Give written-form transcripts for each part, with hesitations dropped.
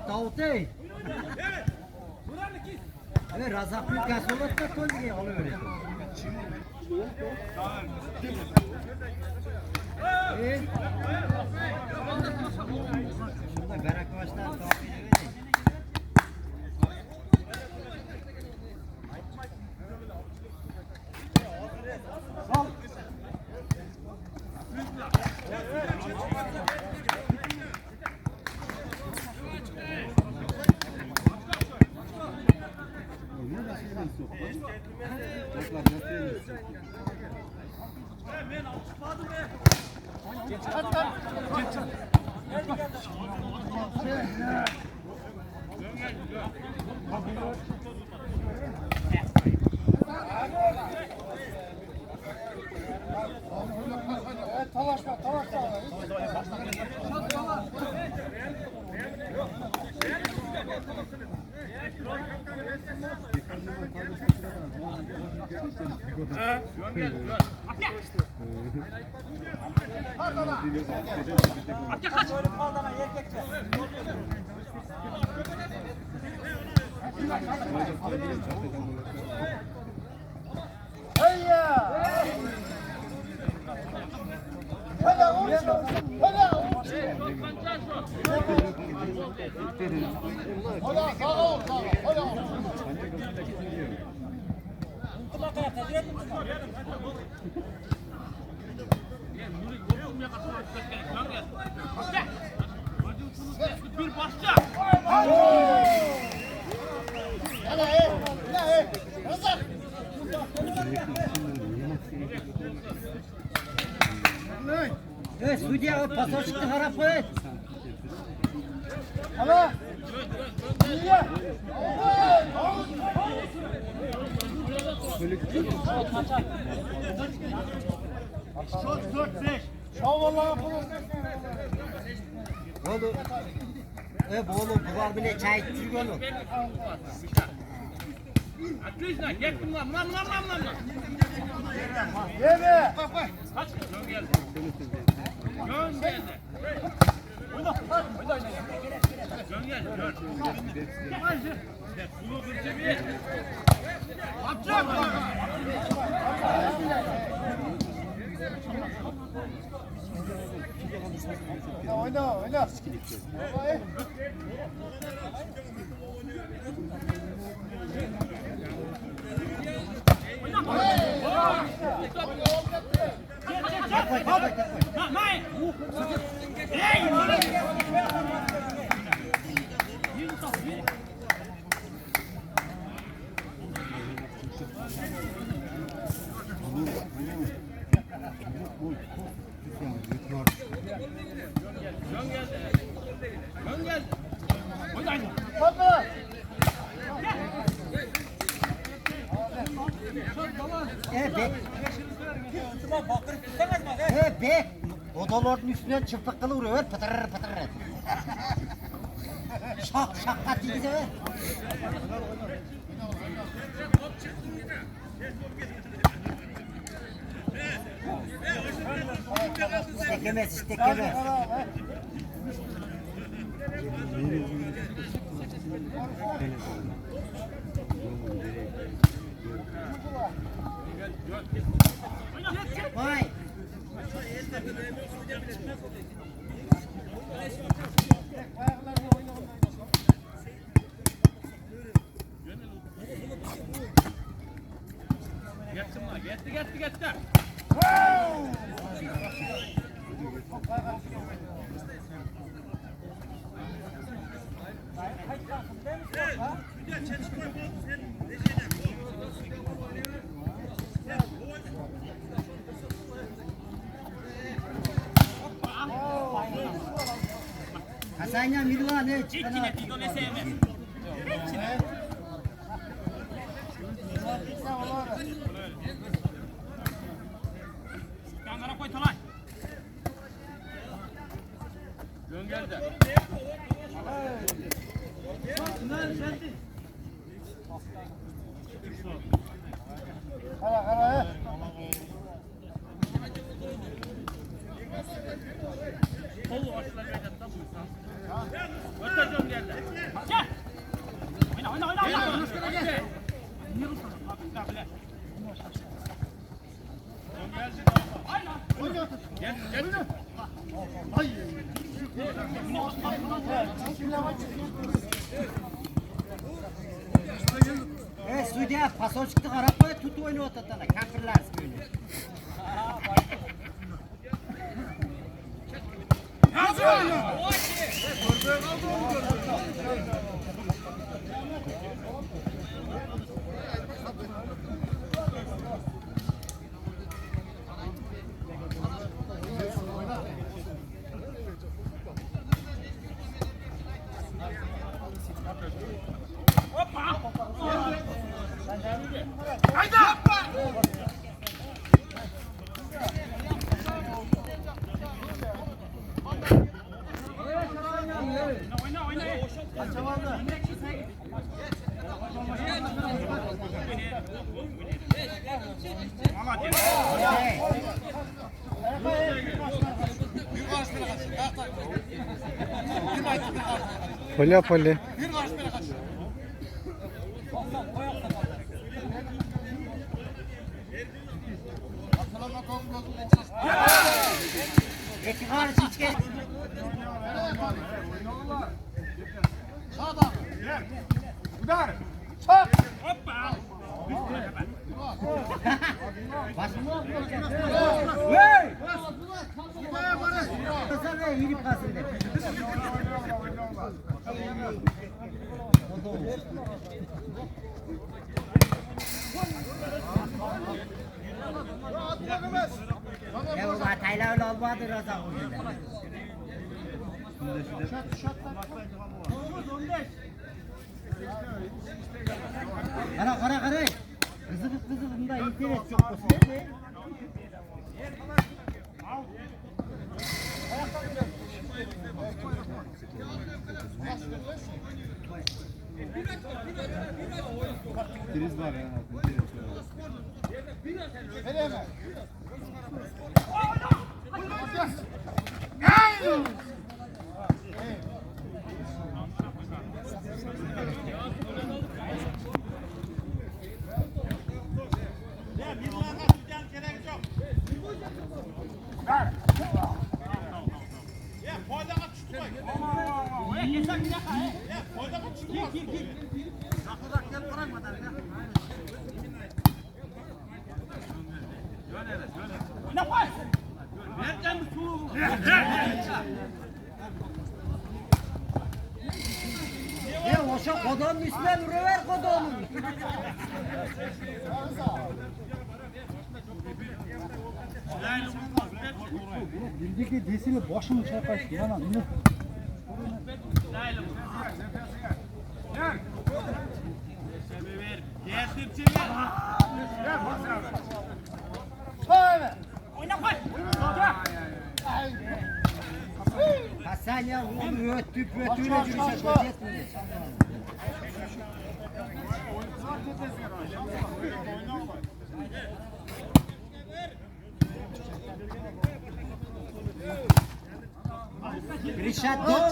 Davut'ey. Evet, Razak büyük gazolat da koydu ya, oluyor öyle. Evet. Şurada berak başlar, tahmin edin. Sal. Evet, судья, вот пасочек харапает. Alo. Oldu. Bu oğlum bu var bile çay içiyor oğlum. Отлично, get him, mam. Yeme. Kaç gün geldi. Gün geldi. Gün geldi. Bunu kırıcı bir. Atacak. Oyna. Bek, odaların üstünden çırpıklı vuruyor, pıtır. Şak diye ver. İsteklemez. Vay. Getti. Hasan'la Mirvan ne çıkana? İçine Tito ne sevmez. İçine. Yanlara koy Talay. Gönder de. Kara kara. Kolu başlar vereceksin tam bu. Öteceğim geldi. Gel. Oyna oyna oyna. Gel. Niye bu sana? Abi daha bile. Gel gel. Suudiya pasochni qarab qo'y, tut o'ynayotganlar, kafirlar o'yini. Oyna oyna. Polya polya. Etikar çiçke. Udar. Çak. Hoppa. Hey. Kısa ve yürüp kalsın de. Ya bu hatayla öyle olmadı Razak oyunda. Kara kara kara. Kızı bunda internet çok olsun değil mi? Kriz var ya. Hele mi? Ya oşa kodonun üstüne vuruver kodonun. Bildiki desini başını çarparsın lan. Hasan ya onu öttüp öttüğüne cürüşe koyacağız mı? Rişat Doğma.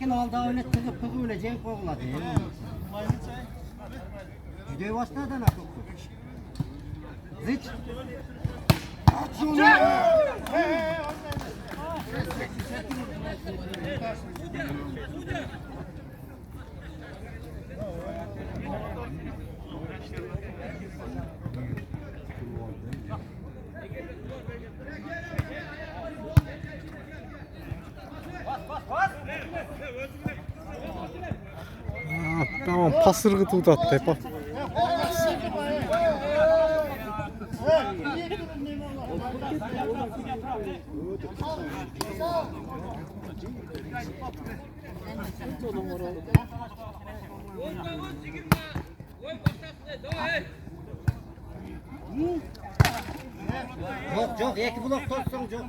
Sakin ol da öyle tıkıp öleceksin kovla değil mi? Videoyu başladı nasıl? Zıç. Aç şunu. Tamam pasırgıtı uzattı hep. Yok iki blok tutsun yok.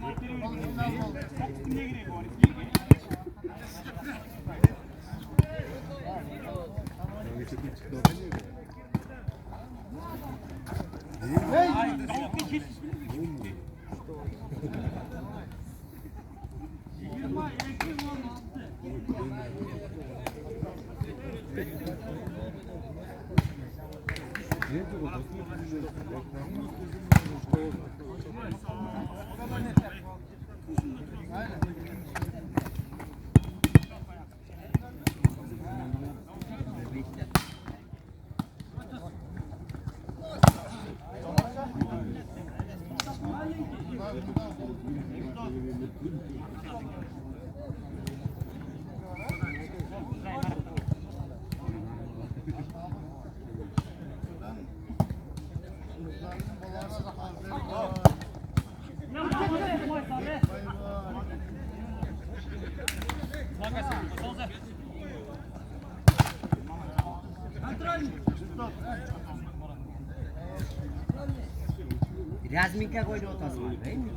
Razminka koydu otasına. Değil mi?